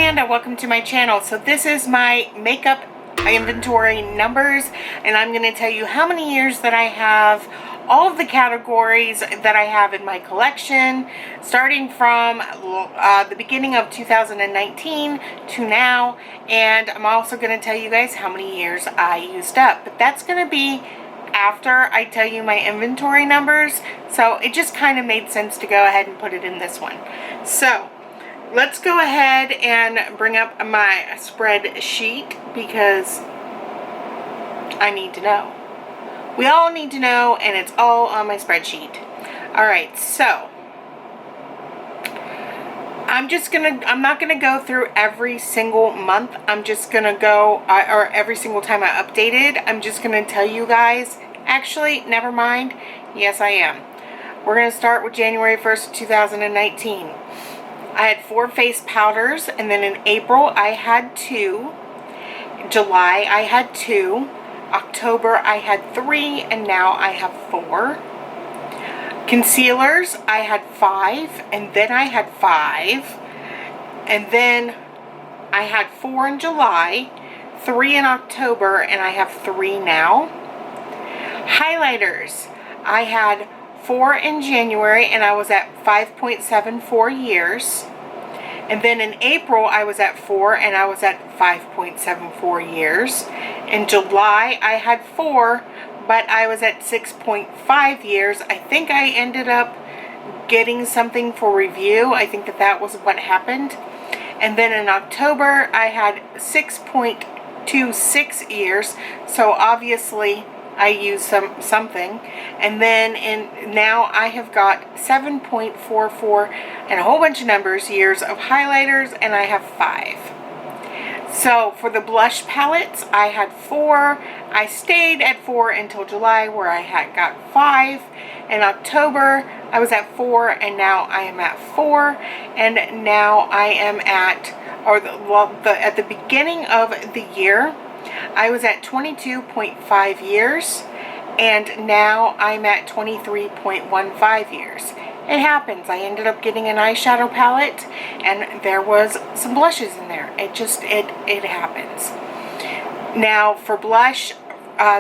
Amanda, welcome to my channel. So this is my makeup inventory numbers, and I'm going to tell you how many years that I have, all of the categories that I have in my collection, starting from the beginning of 2019 to now, and I'm also going to tell you guys how many years I used up. But that's going to be after I tell you my inventory numbers, so it just kind of made sense to go ahead and put it in this one. So let's go ahead and bring up my spreadsheet because I need to know. We all need to know, and it's all on my spreadsheet. Alright, so I'm not gonna go through every single month. I'm just gonna go, or every single time I updated. I'm just gonna tell you guys. Actually, never mind. Yes, I am. We're gonna start with January 1st, 2019. I had 4 face powders, and then in April I had 2. July I had 2. October I had 3, and now I have 4. Concealers I had 5, and then I had 5, and then I had 4 in July, 3 in October, and I have 3 now. Highlighters I had 4 in January, and I was at 5.74 years. And then in April, I was at 4, and I was at 5.74 years. In July, I had 4, but I was at 6.5 years. I think I ended up getting something for review. I think that was what happened. And then in October, I had 6.26 years. So obviously, I used something. And then now I have got 7.44 and a whole bunch of numbers years of highlighters, and I have 5. So for the blush palettes, I had 4. I stayed at 4 until July, where I had got 5. In October, I was at 4, and now I am at 4. And now I am at, at the beginning of the year, I was at 22.5 years, and now I'm at 23.15 years. It happens. I ended up getting an eyeshadow palette, and there was some blushes in there. It happens. Now for blush,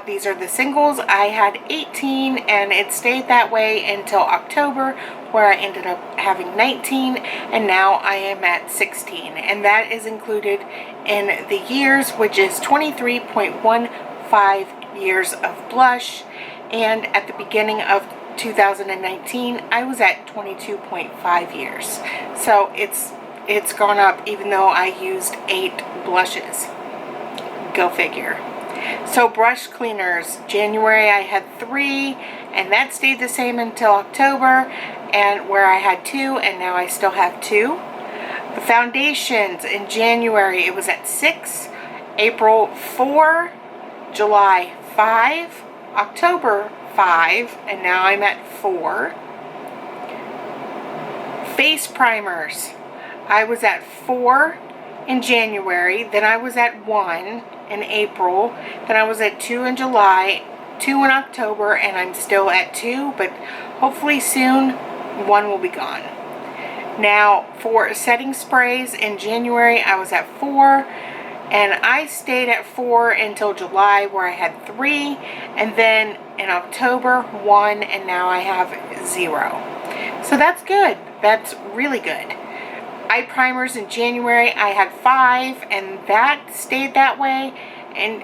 these are the singles. I had 18, and it stayed that way until October, where I ended up having 19, and now I am at 16, and that is included in the years, which is 23.15 years of blush. And at the beginning of 2019, I was at 22.5 years. So it's gone up, even though I used 8 blushes. Go figure. So brush cleaners, January I had 3, and that stayed the same until October, and where I had 2, and now I still have 2. The foundations, in January it was at 6, April 4, July 5, October 5, and now I'm at 4. Face primers, I was at 4 in January, then I was at 1 in April, then I was at 2 in July, 2 in October, and I'm still at 2, but hopefully soon 1 will be gone. Now for setting sprays, in January I was at 4, and I stayed at 4 until July, where I had 3, and then in October 1, and now I have 0. So that's good. That's really good. Eye primers, in January I had 5, and that stayed that way and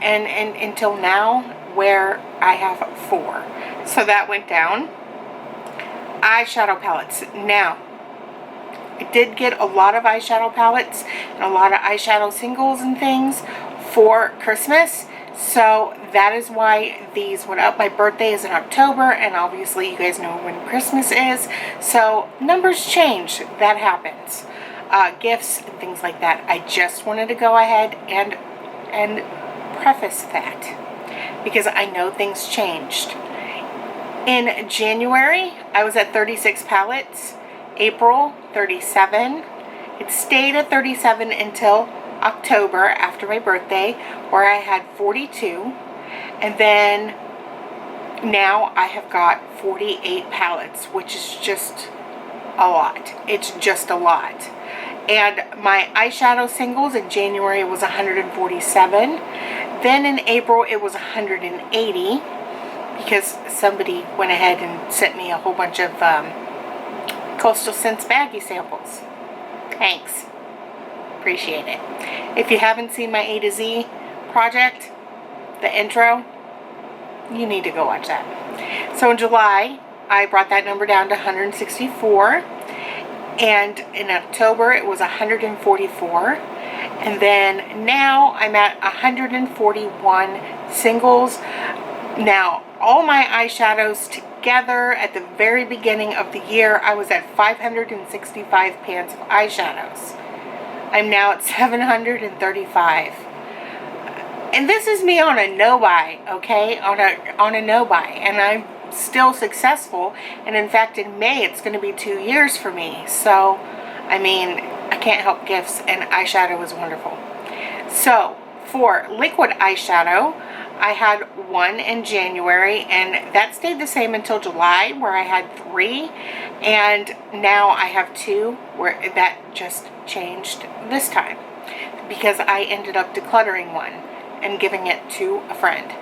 until now, where I have 4. So that went down. Eyeshadow palettes. Now, I did get a lot of eyeshadow palettes and a lot of eyeshadow singles and things for Christmas. So that is why these went up. My birthday is in October, and obviously you guys know when Christmas is. So numbers change. That happens. Gifts and things like that. I just wanted to go ahead and preface that because I know things changed. In January, I was at 36 palettes. April, 37. It stayed at 37 until October, after my birthday, where I had 42. And then now I have got 48 palettes, which is just a lot. It's just a lot. And my eyeshadow singles in January was 147. Then in April it was 180 because somebody went ahead and sent me a whole bunch of Coastal Scents baggie samples. Thanks. Appreciate it. If you haven't seen my A to Z project, the intro, you need to go watch that. So in July, I brought that number down to 164. And in October, it was 144. And then now I'm at 141 singles. Now, all my eyeshadows together at the very beginning of the year, I was at 565 pans of eyeshadows. I'm now at 735. And this is me on a no-buy, okay? On a no-buy. And I'm still successful. And in fact, in May, it's going to be 2 years for me. So, I mean, I can't help gifts, and eyeshadow is wonderful. So, for liquid eyeshadow, I had 1 in January, and that stayed the same until July, where I had 3, and now I have 2, where that just changed this time, because I ended up decluttering 1 and giving it to a friend.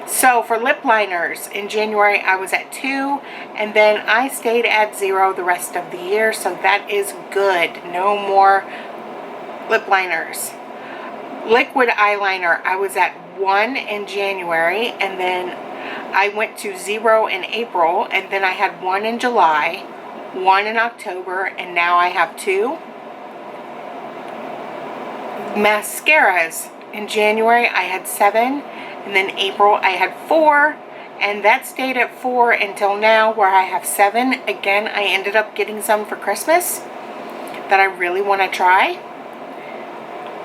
So for lip liners, in January I was at 2, and then I stayed at 0 the rest of the year, so that is good. No more lip liners. Liquid eyeliner, I was at 1 in January, and then I went to 0 in April, and then I had 1 in July, 1 in October, and now I have 2. Mascaras, in January I had 7, and then April I had 4, and that stayed at 4 until now, where I have 7. Again, I ended up getting some for Christmas that I really want to try.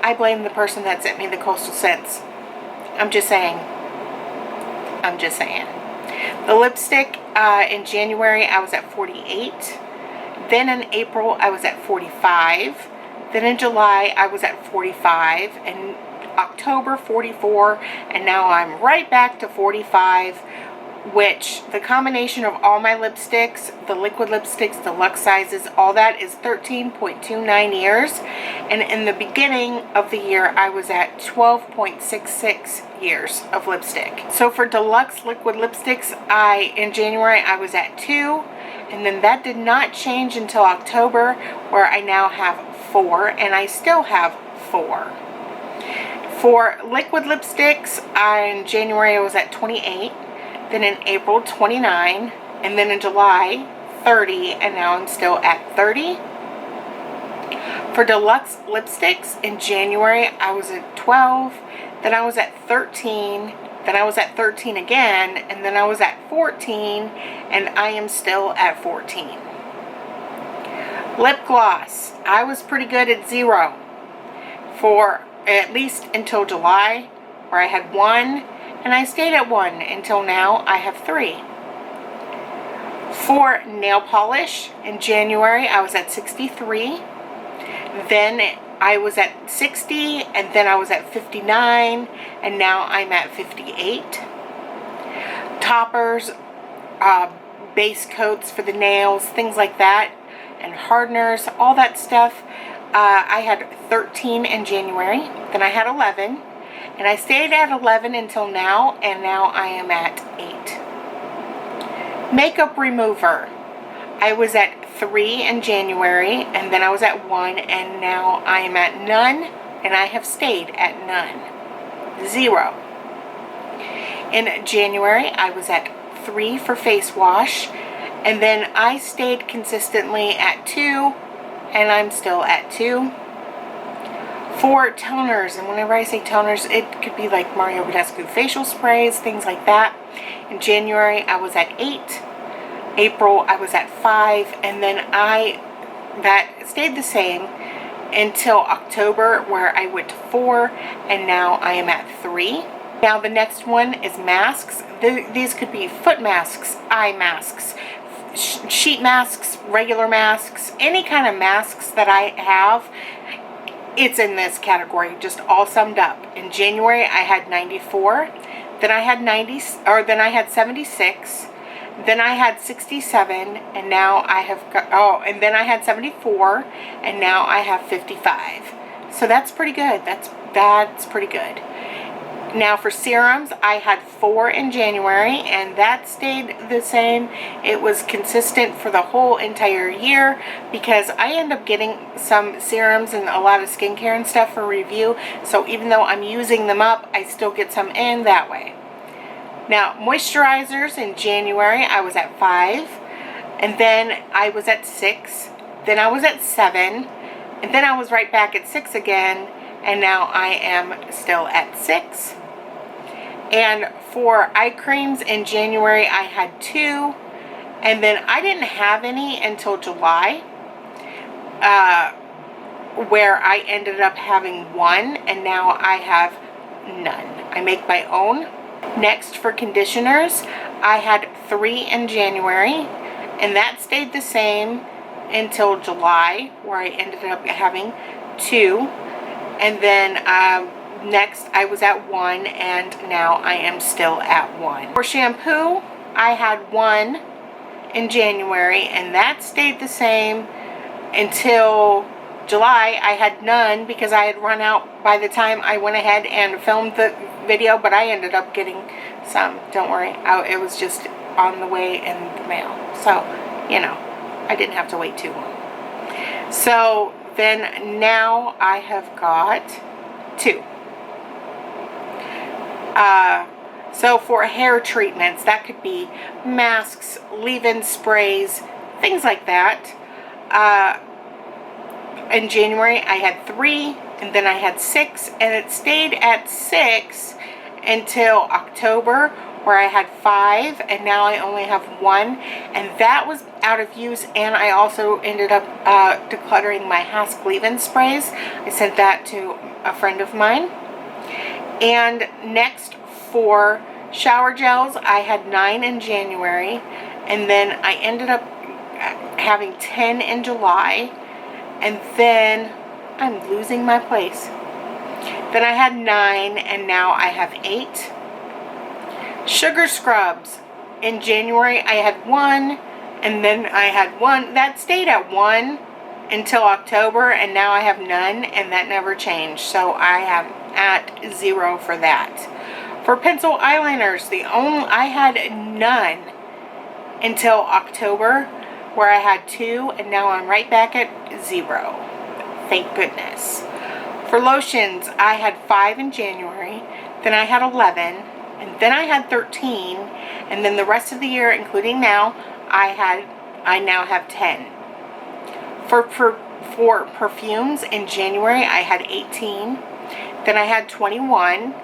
I blame the person that sent me the Coastal Scents. I'm just saying. The lipstick, in January I was at 48. Then in April I was at 45. Then in July I was at 45. And October 44, and now I'm right back to 45, which the combination of all my lipsticks, the liquid lipsticks, the luxe sizes, all that is 13.29 years, and in the beginning of the year I was at 12.66 years of lipstick. So for deluxe liquid lipsticks, in January I was at 2, and then that did not change until October, where I now have 4, and I still have 4. For liquid lipsticks, in January I was at 28, then in April 29, and then in July 30, and now I'm still at 30. For deluxe lipsticks, in January I was at 12, then I was at 13, then I was at 13 again, and then I was at 14, and I am still at 14. Lip gloss, I was pretty good at 0 for at least until July, where I had 1, and I stayed at 1 until now I have 3. For nail polish, in January I was at 63, then I was at 60, and then I was at 59, and now I'm at 58. Toppers, base coats for the nails, things like that, and hardeners, all that stuff. I had 13 in January, then I had 11, and I stayed at 11 until now, and now I am at 8. Makeup remover, I was at 3 in January, and then I was at 1, and now I am at none, and I have stayed at none. 0. In January, I was at 3 for face wash, and then I stayed consistently at 2, and I'm still at 2. For toners, and whenever I say toners, it could be like Mario Badescu facial sprays, things like that. In January, I was at 8. April, I was at 5, and then that stayed the same until October, where I went to 4, and now I am at 3. Now the next one is masks. These could be foot masks, eye masks, sheet masks, regular masks, any kind of masks that I have. It's in this category, just all summed up. In January, I had 94. Then I had 76. Then I had 67, and now I have got, oh, and then I had 74, and now I have 55. So that's pretty good. That's pretty good. Now for serums, I had 4 in January, and that stayed the same. It was consistent for the whole entire year because I end up getting some serums and a lot of skincare and stuff for review. So even though I'm using them up, I still get some in that way. Now moisturizers in January, I was at 5, and then I was at 6, then I was at 7, and then I was right back at 6 again, and now I am still at 6. And for eye creams in January, I had 2, and then I didn't have any until July, where I ended up having 1, and now I have none. I make my own. Next, for conditioners, I had 3 in January, and that stayed the same until July, where I ended up having 2. And then next I was at 1, and now I am still at 1. For shampoo, I had 1 in January, and that stayed the same until July. I had none because I had run out by the time I went ahead and filmed the video, but I ended up getting some. Don't worry, it was just on the way in the mail, so you know, I didn't have to wait too long. So then now I have got 2. So for hair treatments, that could be masks, leave-in sprays, things like that. In January I had 3, and then I had 6, and it stayed at 6 until October, where I had 5, and now I only have 1, and that was out of use. And I also ended up decluttering my Hask leave-in sprays. I sent that to a friend of mine. And next, for shower gels, I had 9 in January, and then I ended up having 10 in July, and then I'm losing my place. Then I had 9, and now I have 8. Sugar scrubs, in January I had 1, and then I had 1. That stayed at 1 until October, and now I have none, and that never changed. So I am at 0 for that. For pencil eyeliners, I had none until October, where I had 2, and now I'm right back at 0. Thank goodness. For lotions, I had 5 in January, then I had 11, and then I had 13, and then the rest of the year, including now, I now have 10. For perfumes in January, I had 18, then I had 21,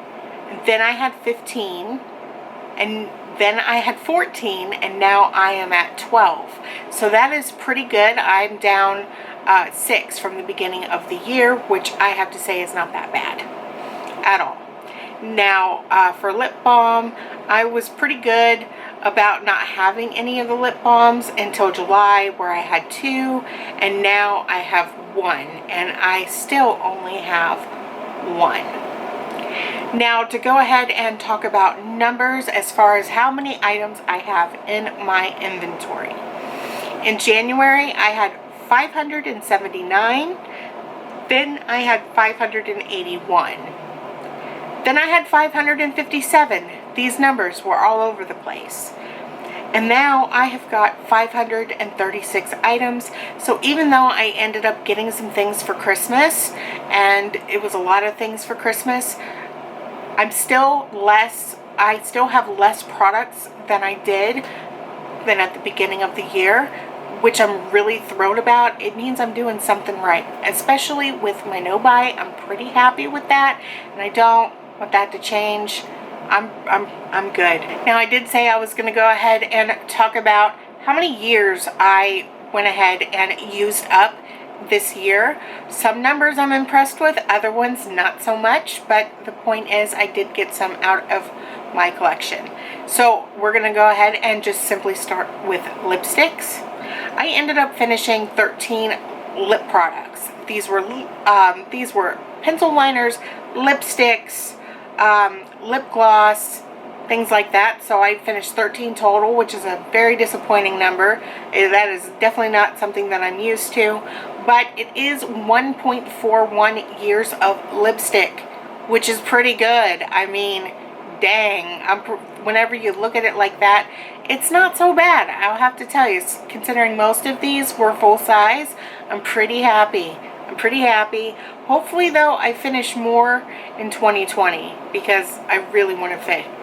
then I had 15, and then I had 14, and now I am at 12. So that is pretty good. I'm down 6 from the beginning of the year, which I have to say is not that bad at all. Now, for lip balm, I was pretty good about not having any of the lip balms until July, where I had 2, and now I have 1, and I still only have 1. Now, to go ahead and talk about numbers as far as how many items I have in my inventory. In January, I had 579, then I had 581. Then I had 557. These numbers were all over the place. And now I have got 536 items. So even though I ended up getting some things for Christmas, and it was a lot of things for Christmas, I still have less products than I did than at the beginning of the year, which I'm really thrilled about. It means I'm doing something right, especially with my no-buy. I'm pretty happy with that, and I don't want that to change. I'm good. Now, I did say I was going to go ahead and talk about how many years I went ahead and used up this year. Some numbers I'm impressed with, other ones not so much, but the point is I did get some out of my collection. So we're going to go ahead and just simply start with lipsticks. I ended up finishing 13 lip products. These were pencil liners, lipsticks, lip gloss, things like that. So I finished 13 total, which is a very disappointing number. That is definitely not something that I'm used to. But it is 1.41 years of lipstick, which is pretty good. I mean, dang. Whenever you look at it like that, it's not so bad. I'll have to tell you, considering most of these were full size, I'm pretty happy. I'm pretty happy. Hopefully, though, I finish more in 2020 because I really want to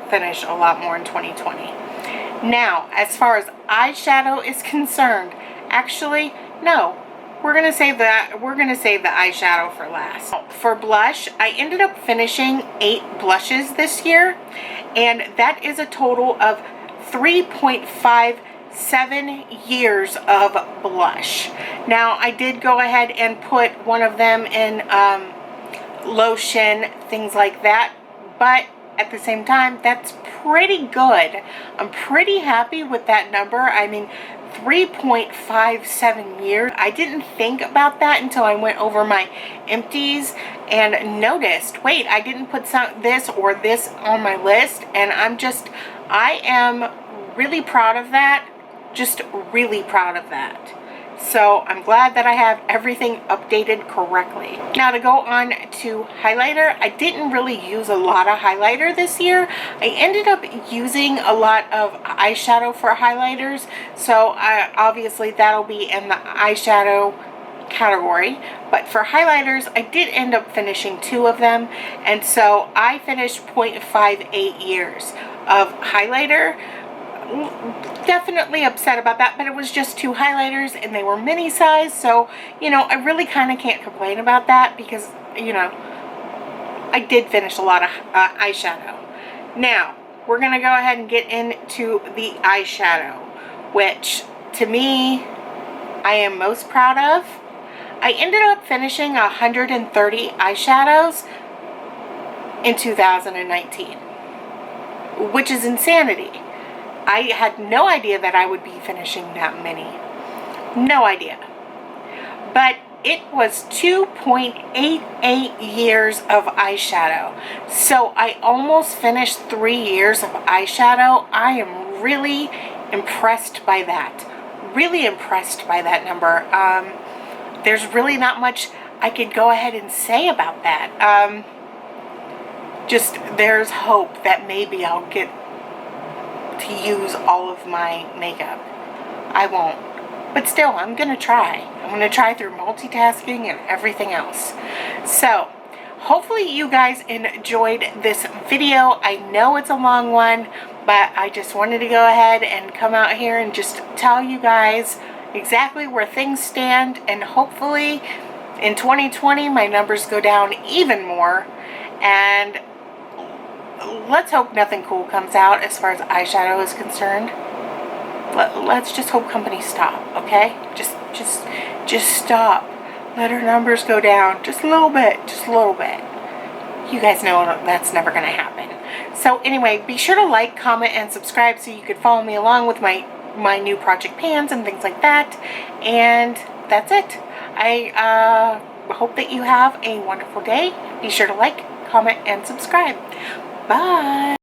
finish a lot more in 2020. Now, as far as eyeshadow is concerned, actually, no. We're gonna save that. We're gonna save the eyeshadow for last. For blush, I ended up finishing 8 blushes this year, and that is a total of 3.57 years of blush. Now, I did go ahead and put one of them in lotion, things like that, but at the same time, that's pretty good. I'm pretty happy with that number. I mean, 3.57 years. I didn't think about that until I went over my empties and noticed, wait, I didn't put this or this on my list, and I am really proud of that. Just really proud of that. So I'm glad that I have everything updated correctly. Now to go on to highlighter, I didn't really use a lot of highlighter this year. I ended up using a lot of eyeshadow for highlighters. So obviously that'll be in the eyeshadow category. But for highlighters, I did end up finishing 2 of them. And so I finished 0.58 years of highlighter. Definitely upset about that, but it was just 2 highlighters and they were mini size, so you know, I really kind of can't complain about that because, you know, I did finish a lot of eyeshadow. Now we're gonna go ahead and get into the eyeshadow, which to me I am most proud of. I ended up finishing 130 eyeshadows in 2019, which is insanity. I had no idea that I would be finishing that many. No idea. But it was 2.88 years of eyeshadow. So I almost finished 3 years of eyeshadow. I am really impressed by that. Really impressed by that number. There's really not much I could go ahead and say about that. Just there's hope that maybe I'll get to use all of my makeup. I won't, but still I'm gonna try. I'm gonna try through multitasking and everything else. So hopefully you guys enjoyed this video. I know it's a long one, but I just wanted to go ahead and come out here and just tell you guys exactly where things stand, and hopefully in 2020 my numbers go down even more, and let's hope nothing cool comes out as far as eyeshadow is concerned. Let's just hope companies stop, okay? Just stop. Let our numbers go down just a little bit, just a little bit. You guys know that's never going to happen. So anyway, be sure to like, comment, and subscribe so you could follow me along with my new project pans and things like that. And that's it. I hope that you have a wonderful day. Be sure to like, comment, and subscribe. Bye.